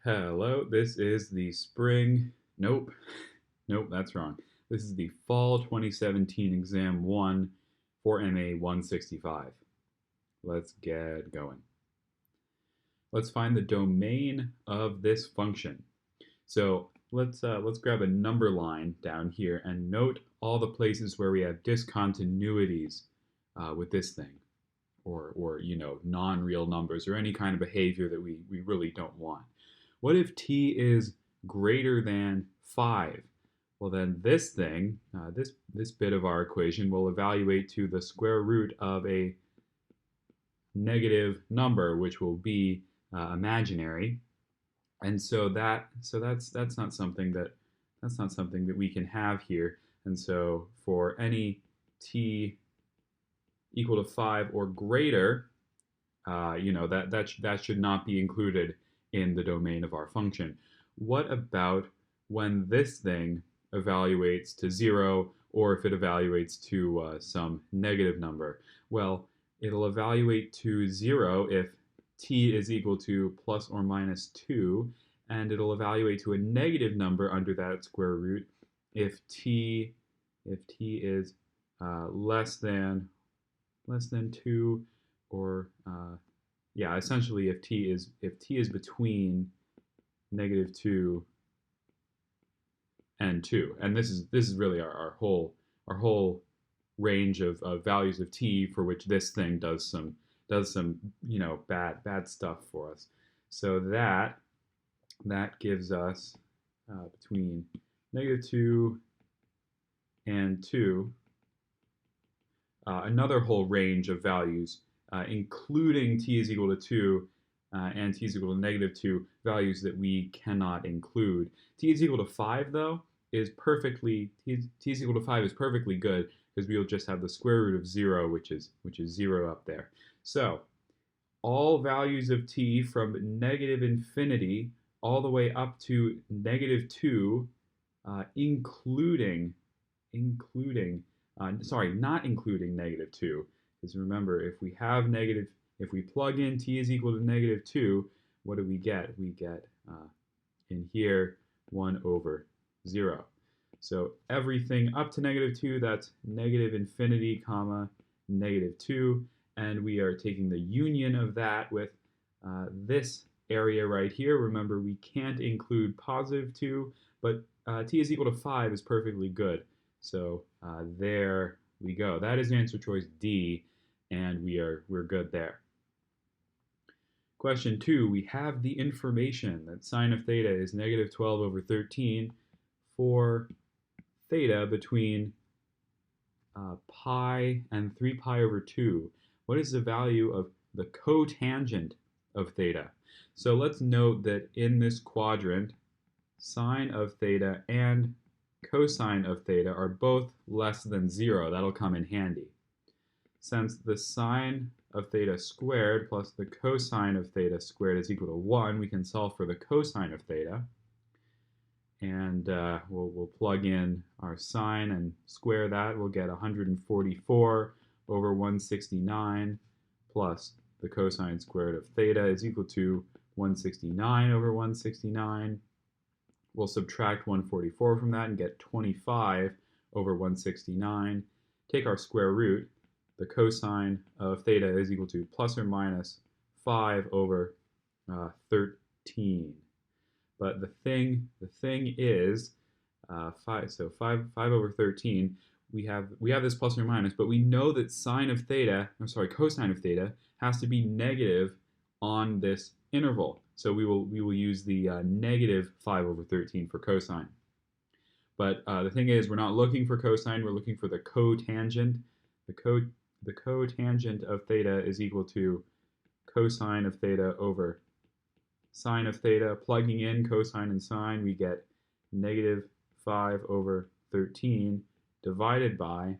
Hello, this is the spring, nope, that's wrong. This is the fall 2017 Exam 1 for MA 165. Let's get going. Let's find the domain of this function. So let's grab a number line down here and note all the places where we have discontinuities with this thing, or non-real numbers or any kind of behavior that we really don't want. What if t is greater than 5? Well, then this thing, this bit of our equation will evaluate to the square root of a negative number, which will be imaginary, and so that's not something that we can have here. And so for any t equal to 5 or greater, that should not be included in the domain of our function. What about when this thing evaluates to 0, or if it evaluates to some negative number? Well, it'll evaluate to 0 if t is equal to plus or minus 2, and it'll evaluate to a negative number under that square root if t is less than 2, or essentially if t is between -2 and 2, and this is really our whole range of values of t for which this thing does some bad stuff for us. So that gives us between -2 and 2 another whole range of values, including t is equal to 2 and t is equal to -2, values that we cannot include. T is equal to 5, though, is perfectly, t is equal to 5 is perfectly good, because we'll just have the square root of 0, which is 0 up there. So all values of t from -infinity all the way up to -2, not including -2, because remember, if we plug in t is equal to -2, what do we get? We get in here 1 over 0. So everything up to -2, that's -infinity, comma, -2, and we are taking the union of that with this area right here. Remember, we can't include positive 2, but t is equal to 5 is perfectly good. So there we go. That is answer choice D, and we're good there. Question 2, we have the information that sine of theta is -12 over 13 for theta between pi and 3 pi over 2. What is the value of the cotangent of theta? So let's note that in this quadrant, sine of theta and cosine of theta are both less than 0. That'll come in handy. Since the sine of theta squared plus the cosine of theta squared is equal to 1, we can solve for the cosine of theta. And we'll plug in our sine and square that. We'll get 144 over 169 plus the cosine squared of theta is equal to 169 over 169. We'll subtract 144 from that and get 25 over 169. Take our square root. The cosine of theta is equal to plus or minus 5 over 13. But the thing is 5. So 5 over 13. We have this plus or minus, but we know that cosine of theta has to be negative on this interval. So we will use the -5 over 13 for cosine. But the thing is, we're not looking for cosine, we're looking for the cotangent. The cotangent of theta is equal to cosine of theta over sine of theta. Plugging in cosine and sine, we get -5 over 13 divided by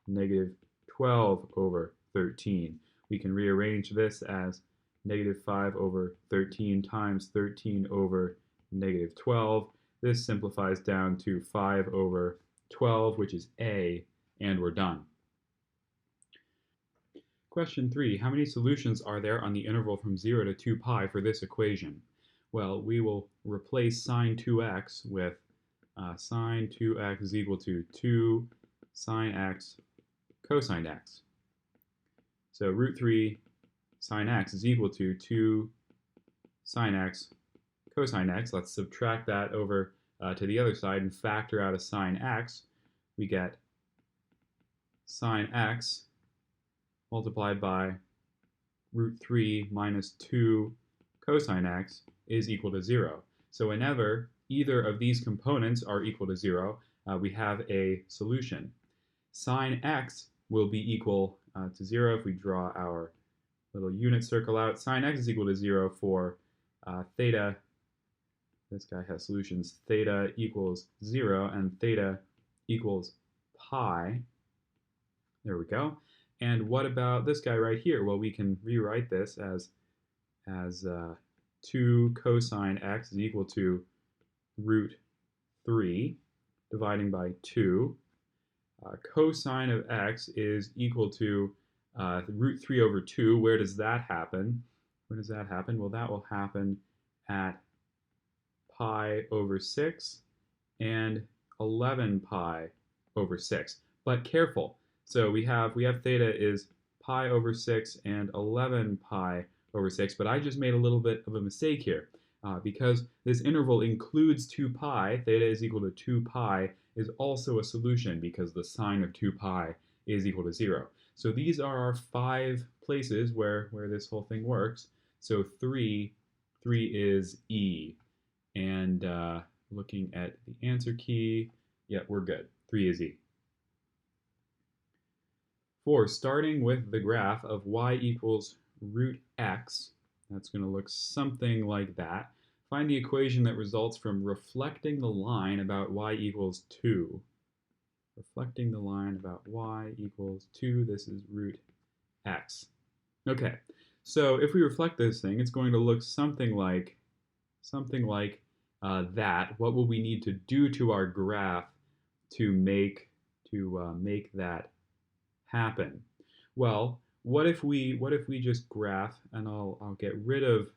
-12 over 13. We can rearrange this as -5 over 13 times 13 over -12. This simplifies down to 5 over 12, which is A, and we're done. Question 3, how many solutions are there on the interval from 0 to 2 pi for this equation? Well, we will replace sine 2x with sine 2x is equal to 2 sine x cosine x. So root 3 sine x is equal to 2 sine x cosine x. Let's subtract that over to the other side and factor out a sine x. We get sine x multiplied by root 3 minus 2 cosine x is equal to 0. So whenever either of these components are equal to 0, we have a solution. Sine x will be equal to 0 if we draw our little unit circle out. Sine x is equal to 0 for theta. This guy has solutions. Theta equals 0 and theta equals pi. There we go. And what about this guy right here? Well, we can rewrite this as 2 cosine x is equal to root 3 dividing by 2. Cosine of x is equal to root 3 over 2. Where does that happen? Where does that happen? Well, that will happen at pi over 6 and 11 pi over 6. But careful. So we have theta is pi over 6 and 11 pi over 6, but I just made a little bit of a mistake here. Because this interval includes 2 pi, theta is equal to 2 pi is also a solution because the sine of 2 pi is equal to 0. So these are our 5 places where this whole thing works. So 3 is E. And looking at the answer key, yeah, we're good. 3 is E. 4, starting with the graph of y equals root x, that's going to look something like that. Find the equation that results from reflecting the line about y equals 2. Reflecting the line about y equals 2, this is root x. Okay, so if we reflect this thing, it's going to look something like that. What will we need to do to our graph to make that happen? Well, what if we just graph, and I'll get rid of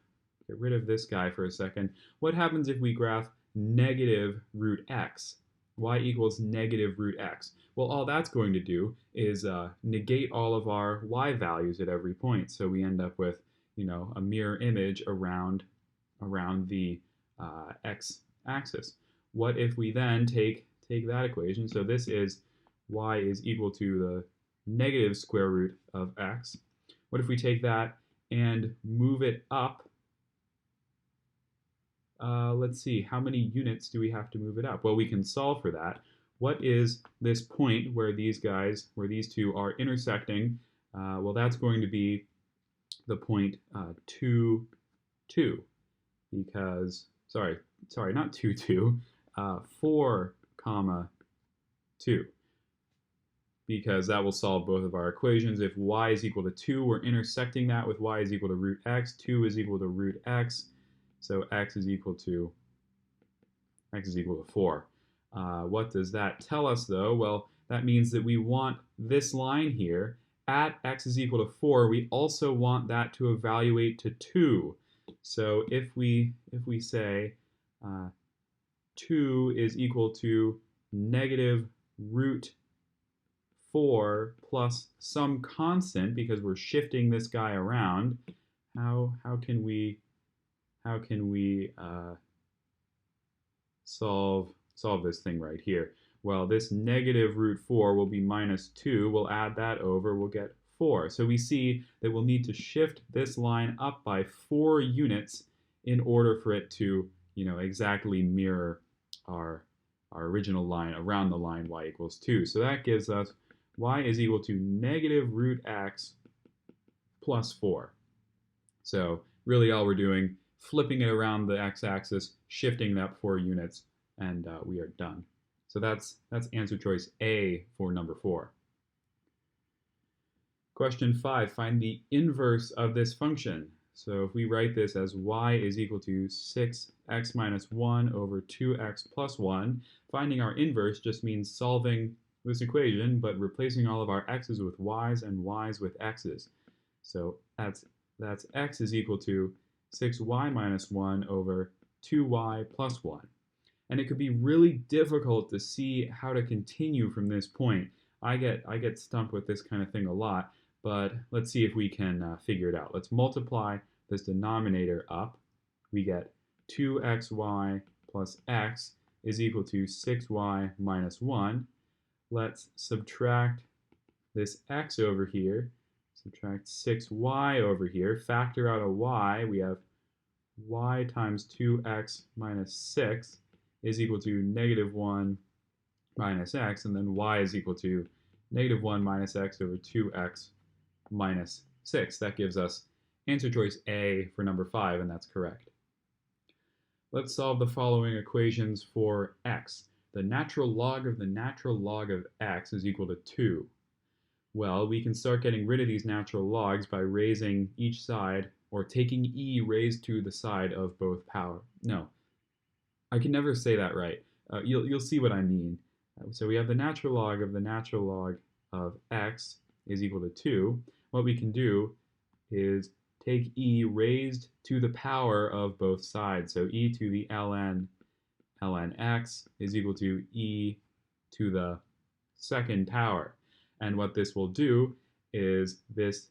this guy for a second. What happens if we graph negative root x? Y equals negative root x. Well, all that's going to do is negate all of our y values at every point. So we end up with, a mirror image around the x-axis. What if we then take that equation? So this is y is equal to the negative square root of x. What if we take that and move it up? Let's see, how many units do we have to move it up? Well, we can solve for that. What is this point where these two are intersecting? Well, that's going to be the point 2, 2, because, sorry, not 2, 2, 4, 2, because that will solve both of our equations. If y is equal to 2, we're intersecting that with y is equal to root x. 2 is equal to root x. So x is equal to 4. What does that tell us, though? Well, that means that we want this line here at x is equal to 4. We also want that to evaluate to 2. So if we say 2 is equal to negative root 4 plus some constant, because we're shifting this guy around, how can we solve this thing right here? Well, this negative root 4 will be minus 2. We'll add that over. We'll get 4. So we see that we'll need to shift this line up by 4 units in order for it to, exactly mirror our original line around the line y equals 2. So that gives us y is equal to negative root x plus 4. So really all we're doing, flipping it around the x-axis, shifting that 4 units, and we are done. So that's answer choice A for number 4. Question 5, find the inverse of this function. So if we write this as y is equal to 6x minus 1 over 2x plus 1, finding our inverse just means solving this equation, but replacing all of our x's with y's and y's with x's. So that's x is equal to 6y minus 1 over 2y plus 1. And it could be really difficult to see how to continue from this point. I get stumped with this kind of thing a lot, but let's see if we can figure it out. Let's multiply this denominator up. We get 2xy plus x is equal to 6y minus 1. Let's subtract this x over here, subtract 6y over here, factor out a y. We have y times 2x minus 6 is equal to negative 1 minus x, and then y is equal to negative 1 minus x over 2x minus 6. That gives us answer choice A for number 5, and that's correct. Let's solve the following equations for x. The natural log of the natural log of x is equal to 2. Well, we can start getting rid of these natural logs by raising each side, or taking e raised to the side of both power. No, I can never say that right. You'll see what I mean. So we have the natural log of x is equal to 2. What we can do is take e raised to the power of both sides. So e to the ln x is equal to e to the second power. And what this will do is this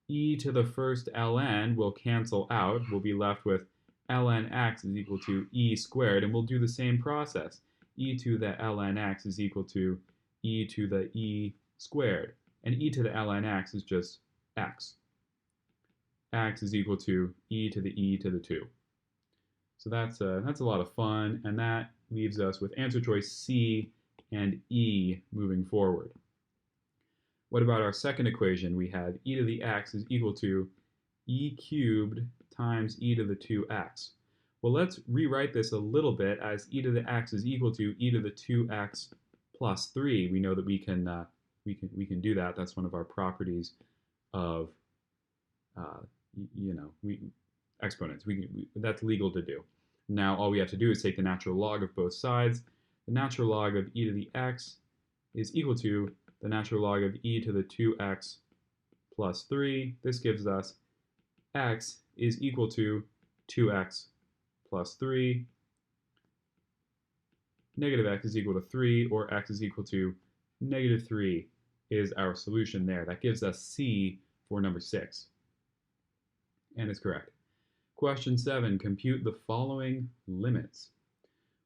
e to the first ln will cancel out. We'll be left with ln x is equal to e squared, and we'll do the same process. E to the ln x is equal to e to the e squared, and e to the ln x is just x. X is equal to e to the 2. So that's a lot of fun, and that leaves us with answer choice C and E moving forward. What about our second equation? We have e to the x is equal to e cubed times e to the 2x. Well, let's rewrite this a little bit as e to the x is equal to e to the 2x plus 3. We know that we can do that. That's one of our properties of exponents. That's legal to do. Now all we have to do is take the natural log of both sides. The natural log of e to the x is equal to the natural log of e to the 2x plus 3. This gives us x is equal to 2x plus 3. Negative x is equal to 3, or x is equal to negative 3 is our solution there. That gives us C for number 6. And it's correct. Question 7, compute the following limits.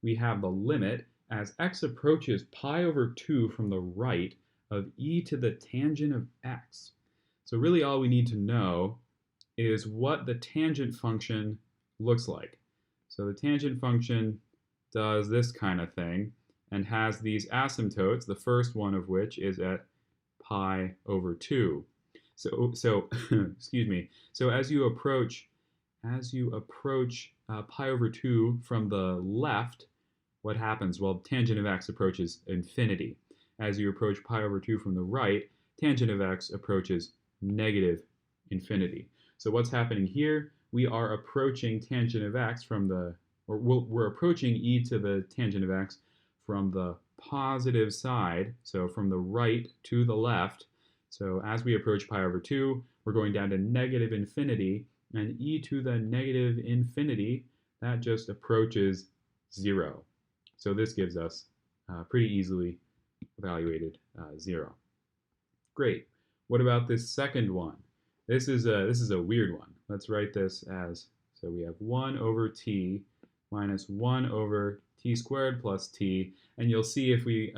We have the limit as x approaches pi over 2 from the right of e to the tangent of x. So really all we need to know is what the tangent function looks like. So the tangent function does this kind of thing and has these asymptotes, the first one of which is at pi over 2. So excuse me. So as you approach pi over 2 from the left, what happens? Well, tangent of x approaches infinity. As you approach pi over 2 from the right, tangent of x approaches negative infinity. So what's happening here? We are approaching tangent of x from the, or we're approaching e to the tangent of x from the positive side, so from the right to the left. So as we approach pi over 2, we're going down to negative infinity, and e to the negative infinity, that just approaches 0. So this gives us pretty easily evaluated 0. Great. What about this second one? This is a weird one. Let's write this as, so we have 1 over t minus 1 over t squared plus t, and you'll see if we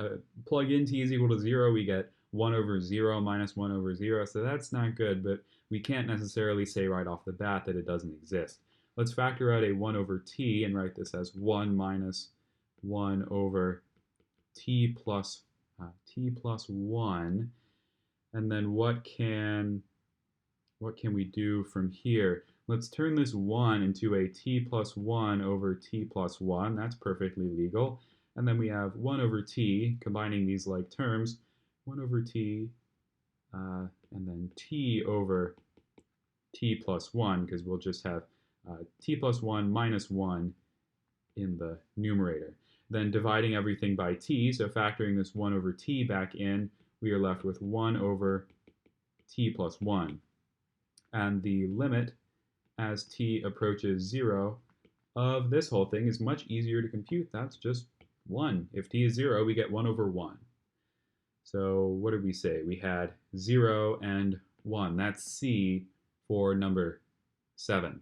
plug in t is equal to 0, we get 1 over 0 minus 1 over 0, so that's not good, but we can't necessarily say right off the bat that it doesn't exist. Let's factor out a 1 over t and write this as 1 minus 1 over t plus 1, and then what can we do from here? Let's turn this 1 into a t plus 1 over t plus 1. That's perfectly legal. And then we have 1 over t, combining these like terms, 1 over t, and then t over t plus 1, because we'll just have t plus 1 minus 1 in the numerator. Then dividing everything by t, so factoring this 1 over t back in, we are left with 1 over t plus 1. And the limit as t approaches 0 of this whole thing is much easier to compute. That's just 1. If t is 0, we get 1 over 1. So what did we say? We had 0 and 1. That's C for number 7.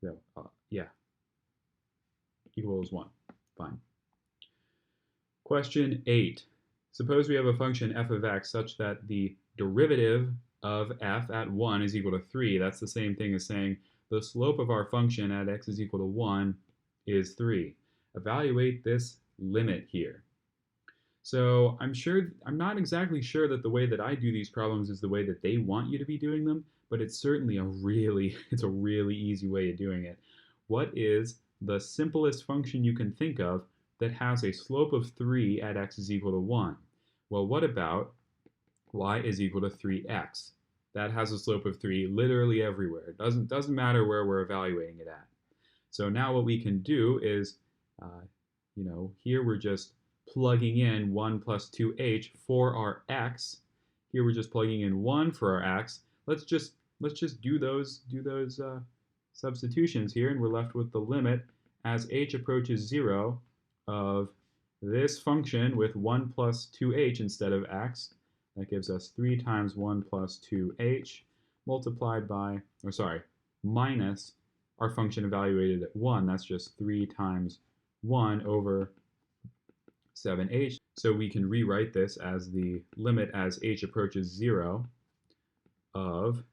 So, yeah, equals 1. Fine. Question 8. Suppose we have a function f of x such that the derivative of f at 1 is equal to 3. That's the same thing as saying the slope of our function at x is equal to 1 is 3. Evaluate this limit here. So I'm not exactly sure that the way that I do these problems is the way that they want you to be doing them, but it's certainly it's a really easy way of doing it. What is the simplest function you can think of that has a slope of 3 at x is equal to 1? Well, what about y is equal to 3x? That has a slope of 3 literally everywhere. It doesn't matter where we're evaluating it at. So now what we can do is, here we're just plugging in 1 plus 2h for our x. Here we're just plugging in 1 for our x. Let's just do those substitutions here, and we're left with the limit as h approaches 0 of this function with 1 plus 2h instead of x. That gives us 3 times 1 plus 2h multiplied by, minus our function evaluated at 1. That's just 3 times 1 over 7h. So we can rewrite this as the limit as h approaches 0 of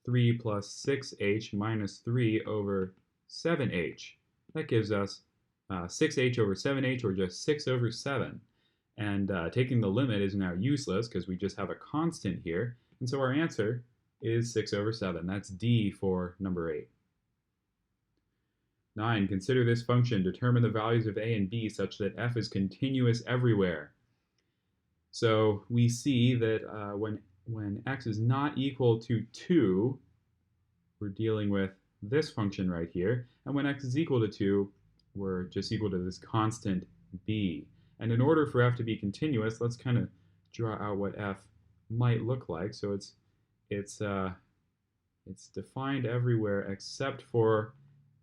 3 plus 6h minus 3 over 7h. That gives us 6h over 7h, or just 6 over 7. And taking the limit is now useless because we just have a constant here. And so our answer is 6 over 7. That's D for number 8. 9. Consider this function. Determine the values of a and b such that f is continuous everywhere. So we see that when x is not equal to 2, we're dealing with this function right here. And when x is equal to 2, we're just equal to this constant b. And in order for f to be continuous, let's kind of draw out what f might look like. So it's defined everywhere except for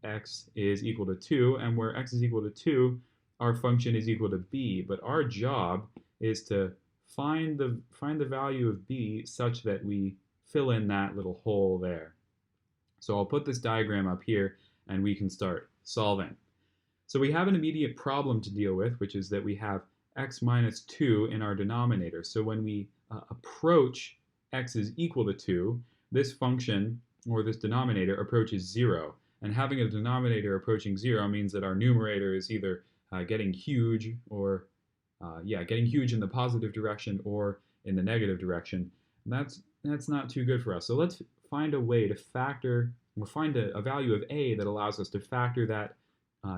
x is equal to 2, and where x is equal to 2, our function is equal to b. But our job is to find the value of b such that we fill in that little hole there. So I'll put this diagram up here, and we can start solving. So we have an immediate problem to deal with, which is that we have x minus 2 in our denominator. So when we approach x is equal to 2, this function, or this denominator, approaches 0. And having a denominator approaching 0 means that our numerator is either getting huge, or getting huge in the positive direction or in the negative direction. And that's not too good for us. So let's find a way to factor, or find a value of a that allows us to factor that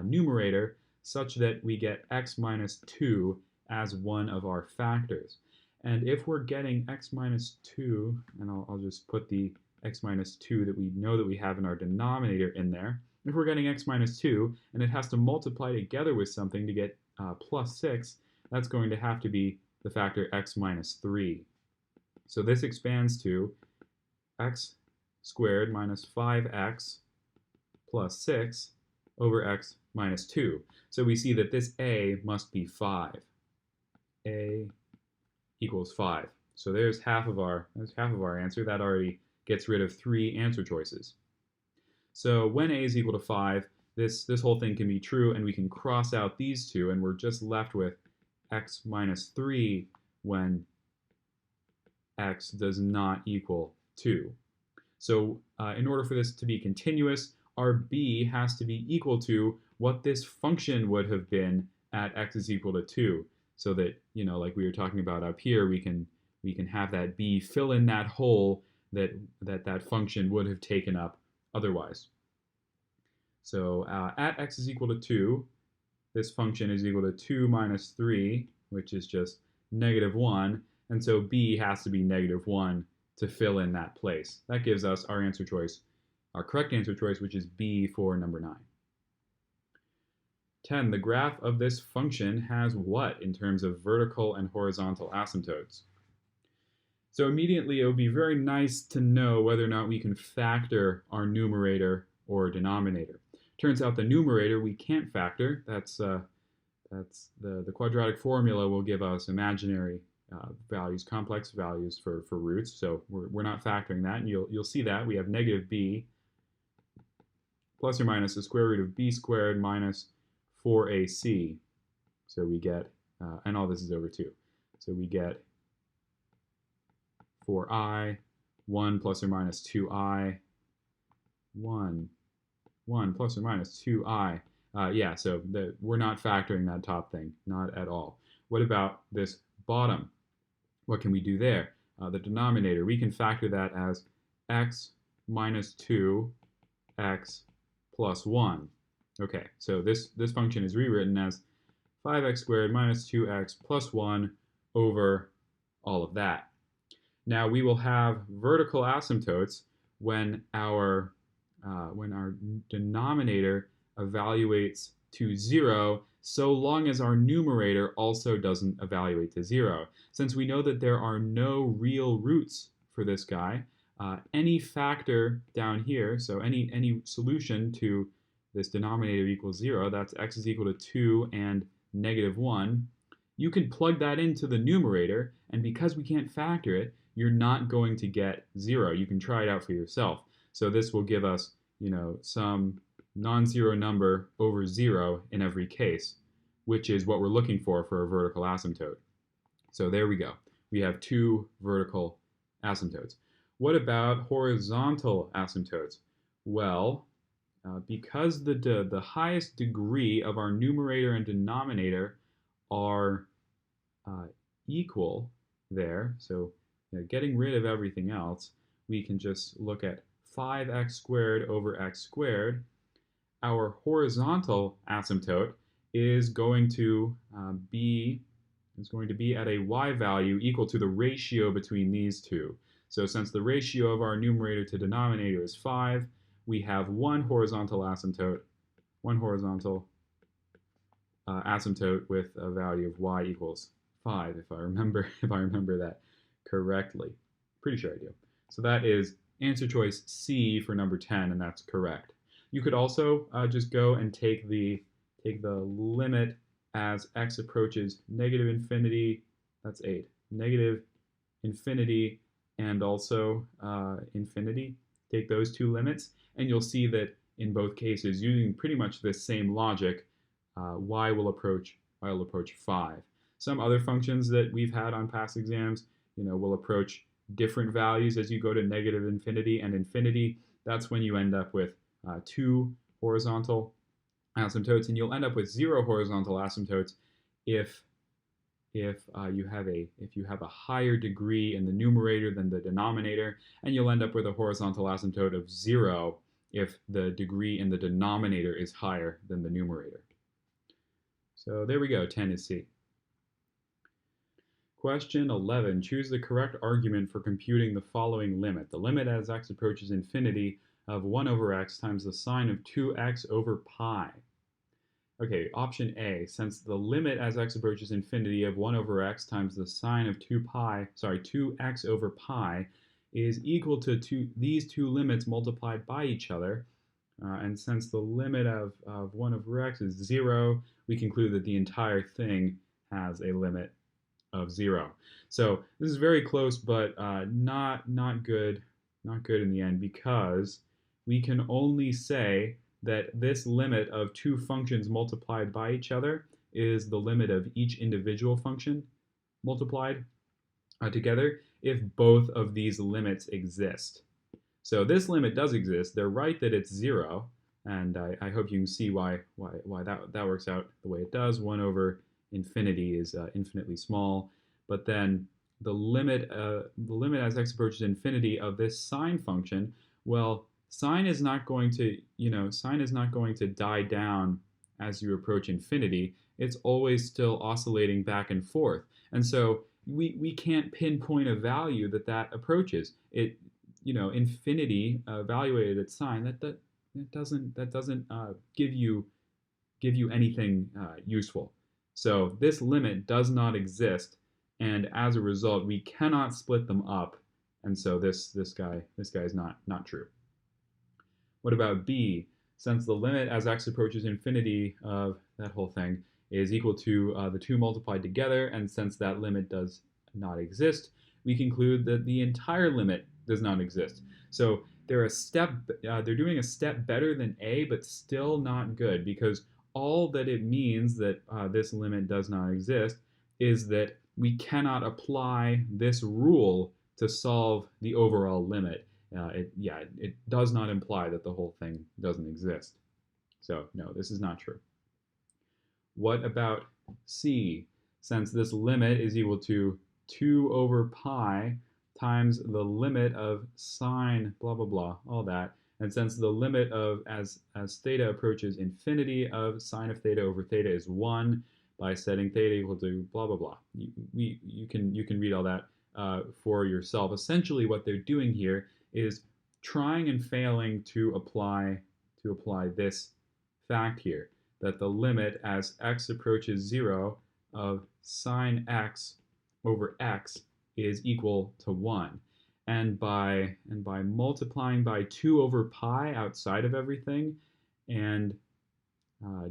numerator such that we get x minus 2 as one of our factors. And if we're getting x minus 2, and I'll just put the x minus 2 that we know that we have in our denominator in there. If we're getting x minus 2, and it has to multiply together with something to get plus 6, that's going to have to be the factor x minus 3. So this expands to x squared minus 5x plus 6 over x minus 2. So we see that this a must be 5. A equals 5. So there's half of our answer. That already gets rid of 3 answer choices. So when a is equal to 5, this whole thing can be true, and we can cross out these two, and we're just left with x minus 3 when x does not equal 2. So in order for this to be continuous, our b has to be equal to what this function would have been at x is equal to 2. So that, like we were talking about up here, we can have that b fill in that hole that function would have taken up otherwise. So at x is equal to 2, this function is equal to 2 minus 3, which is just negative 1, and so b has to be negative 1 to fill in that place. That gives us our answer choice, our correct answer choice, which is b for number 9. 10. The graph of this function has what in terms of vertical and horizontal asymptotes? So immediately it would be very nice to know whether or not we can factor our numerator or denominator. Turns out the numerator we can't factor. That's the quadratic formula will give us imaginary values, complex values for roots. So we're not factoring that, and you'll see that we have negative b plus or minus the square root of b squared minus 4ac. So we get, and all this is over 2. So we get 4i, 1 plus or minus 2i, 1 plus or minus 2i. Yeah, so we're not factoring that top thing, not at all. What about this bottom? What can we do there? The denominator, we can factor that as x minus 2, x plus 1. Okay, so this function is rewritten as 5x squared minus 2x plus 1 over all of that. Now we will have vertical asymptotes when our denominator evaluates to 0, so long as our numerator also doesn't evaluate to 0. Since we know that there are no real roots for this guy, any factor down here, so any solution to this denominator equals 0, that's x is equal to 2 and negative 1, you can plug that into the numerator, and because we can't factor it, you're not going to get 0. You can try it out for yourself. So this will give us, some non-zero number over 0 in every case, which is what we're looking for a vertical asymptote. So there we go. We have 2 vertical asymptotes. What about horizontal asymptotes? Well, because the highest degree of our numerator and denominator are equal there, so getting rid of everything else, we can just look at 5x squared over x squared. Our horizontal asymptote is going to be at a y value equal to the ratio between these two. So since the ratio of our numerator to denominator is 5, we have one horizontal asymptote with a value of y equals 5, if I remember that correctly. Pretty sure I do. So that is answer choice C for number 10, and that's correct. You could also just go and take the limit as x approaches negative infinity, that's 8, negative infinity, and also infinity. Take those two limits, and you'll see that in both cases, using pretty much the same logic, y will approach 5. Some other functions that we've had on past exams, will approach different values as you go to negative infinity and infinity. That's when you end up with 2 horizontal asymptotes, and you'll end up with 0 horizontal asymptotes if you have a higher degree in the numerator than the denominator, and you'll end up with a horizontal asymptote of 0 if the degree in the denominator is higher than the numerator. So there we go, 10 is C. Question 11, choose the correct argument for computing the following limit. The limit as x approaches infinity of 1 over x times the sine of 2x over pi. Okay, option A, since the limit as x approaches infinity of 1 over x times the sine of 2x over pi is equal to these two limits multiplied by each other, and since the limit of 1 over x is 0, we conclude that the entire thing has a limit of 0. So this is very close, but not good in the end, because we can only say that this limit of two functions multiplied by each other is the limit of each individual function multiplied together if both of these limits exist. So this limit does exist. They're right that it's 0, and I hope you can see why that works out the way it does. 1 over infinity is infinitely small, but then the limit as x approaches infinity of this sine function, well, sine is not going to die down as you approach infinity. It's always still oscillating back and forth, and so we can't pinpoint a value that approaches it. Infinity evaluated at sine, that doesn't give you anything useful. So this limit does not exist, and as a result, we cannot split them up, and so this guy is not true. What about B? Since the limit as x approaches infinity of that whole thing is equal to the two multiplied together, and since that limit does not exist, we conclude that the entire limit does not exist. So they're doing a step better than A, but still not good, because all that it means that this limit does not exist is that we cannot apply this rule to solve the overall limit. It does not imply that the whole thing doesn't exist. So no, this is not true. What about C? Since this limit is equal to 2 over pi times the limit of sine blah blah blah, all that, and since the limit of as theta approaches infinity of sine of theta over theta is 1 by setting theta equal to blah blah blah. You can read all that for yourself. Essentially, what they're doing here is trying and failing to apply this fact here, that the limit as x approaches 0 of sine x over x is equal to 1. And by multiplying by 2 over pi outside of everything, and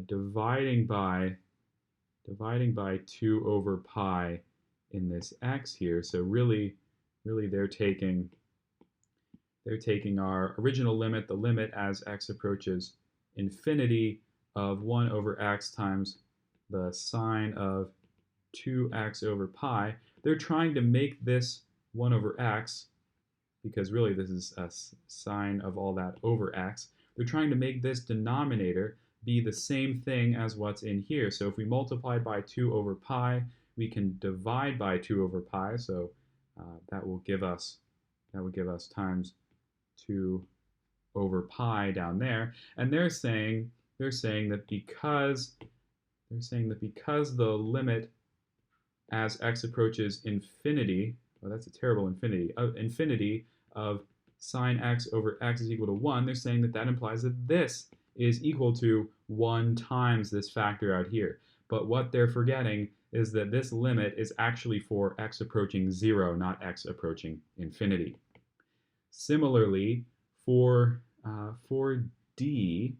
dividing by 2 over pi in this x here, so really they're taking our original limit, the limit as x approaches infinity of 1 over x times the sine of 2x over pi. They're trying to make this 1 over x, because really this is a sine of all that over x. They're trying to make this denominator be the same thing as what's in here. So if we multiply by 2 over pi, we can divide by 2 over pi. So that will give us times 2 over pi down there. And they're saying that because the limit as x approaches infinity, oh, that's a terrible infinity of sine x over x is equal to 1, they're saying that implies that this is equal to 1 times this factor out here. But what they're forgetting is that this limit is actually for x approaching 0, not x approaching infinity. Similarly, for D,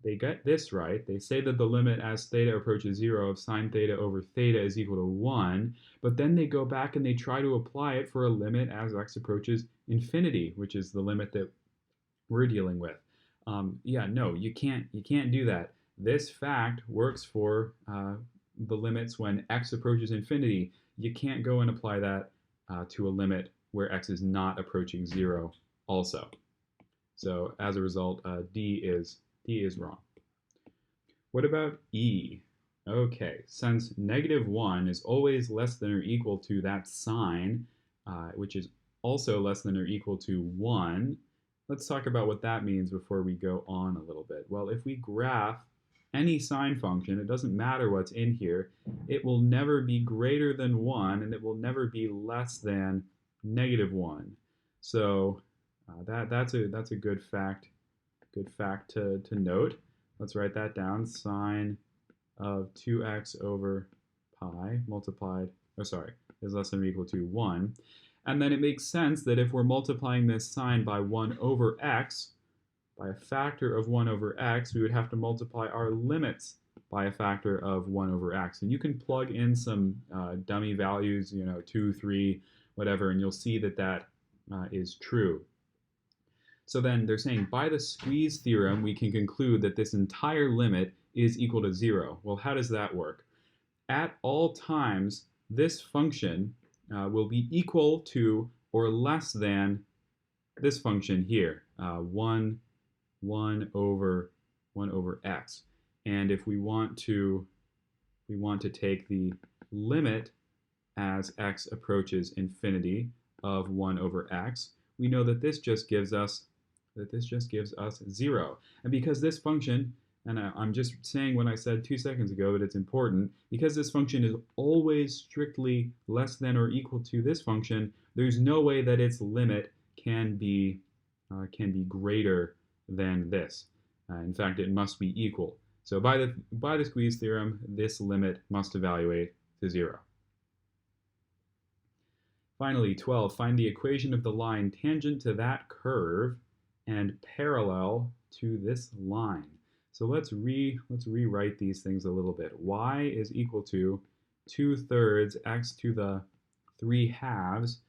they get this right. They say that the limit as theta approaches 0 of sine theta over theta is equal to 1, but then they go back and they try to apply it for a limit as x approaches infinity, which is the limit that we're dealing with. No, you can't do that. This fact works for the limits when x approaches infinity. You can't go and apply that to a limit where x is not approaching 0 also. So as a result, D is wrong. What about E? Okay, since -1 is always less than or equal to that sign, which is also less than or equal to 1, let's talk about what that means before we go on a little bit. Well, if we graph any sine function, it doesn't matter what's in here, it will never be greater than 1, and it will never be less than -1. So that's a good fact to note. Let's write that down. Sine of 2x over pi multiplied, is less than or equal to 1. And then it makes sense that if we're multiplying this sign by 1 over x, by a factor of 1 over x, we would have to multiply our limits by a factor of 1 over x. And you can plug in some dummy values, 2, 3, whatever, and you'll see that is true. So then they're saying by the squeeze theorem, we can conclude that this entire limit is equal to 0. Well, how does that work? At all times, this function will be equal to or less than this function here, 1 over x. And if we want to take the limit as x approaches infinity of 1 over x, we know that this just gives us 0. And because this function, and I'm just saying what I said 2 seconds ago, but it's important, because this function is always strictly less than or equal to this function, there's no way that its limit can be greater than this. In fact, it must be equal. So by the squeeze theorem, this limit must evaluate to 0. Finally, 12, find the equation of the line tangent to that curve and parallel to this line. So let's rewrite these things a little bit. Y is equal to 2/3 x to the 3/2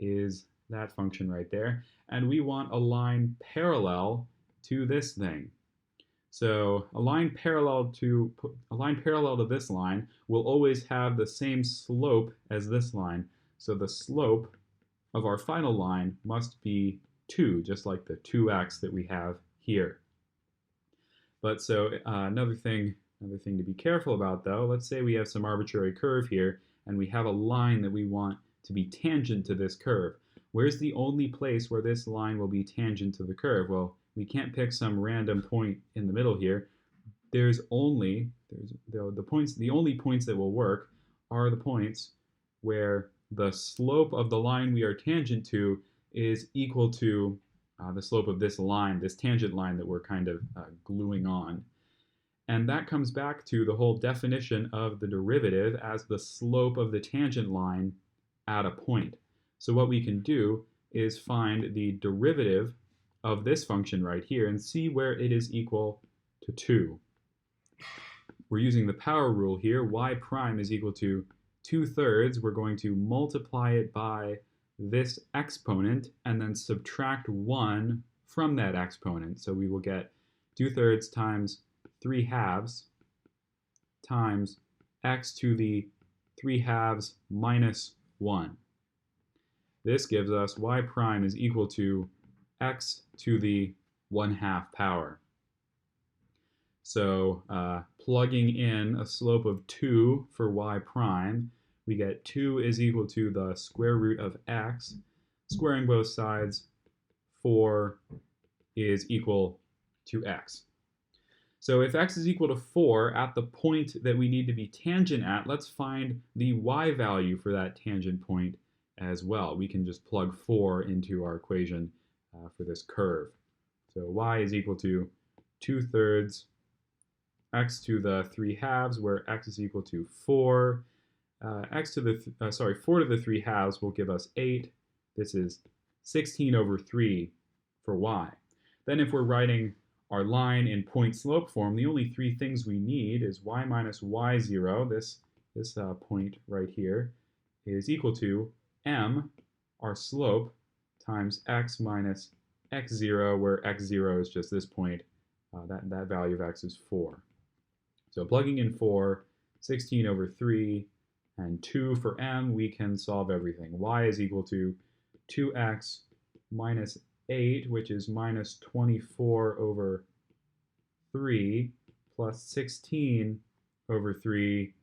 is that function right there. And we want a line parallel to this thing. So a line parallel to this line will always have the same slope as this line. So the slope of our final line must be 2, just like the 2x that we have here. But so another thing to be careful about, though, let's say we have some arbitrary curve here, and we have a line that we want to be tangent to this curve. Where's the only place where this line will be tangent to the curve? Well, we can't pick some random point in the middle here. The only points that will work are the points where the slope of the line we are tangent to is equal to the slope of this line, this tangent line that we're kind of gluing on. And that comes back to the whole definition of the derivative as the slope of the tangent line at a point. So what we can do is find the derivative of this function right here and see where it is equal to 2. We're using the power rule here. Y prime is equal to 2/3. We're going to multiply it by this exponent and then subtract 1 from that exponent. So we will get 2/3 times 3/2 times x to the 3/2 minus 1. This gives us y prime is equal to x to the 1/2 power. So plugging in a slope of 2 for y prime, we get 2 is equal to the square root of x. Squaring both sides, 4 is equal to x. So if x is equal to 4 at the point that we need to be tangent at, let's find the y value for that tangent point as well. We can just plug 4 into our equation for this curve. So y is equal to 2/3 x to the 3/2, where x is equal to 4. 4 to the 3/2 will give us 8. This is 16/3 for y. Then if we're writing our line in point slope form, the only 3 things we need is y minus y0, this point right here, is equal to m, our slope, times x minus x0, where x0 is just this point. That value of x is 4. So plugging in 4, 16/3, and 2 for m, we can solve everything. Y is equal to 2x minus 8, which is minus 24/3, plus 16/3.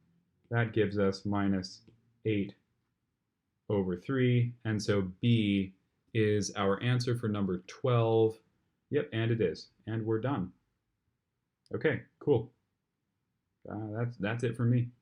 That gives us minus 8/3. And so B is our answer for number 12. Yep, and it is. And we're done. Okay, cool. That's it for me.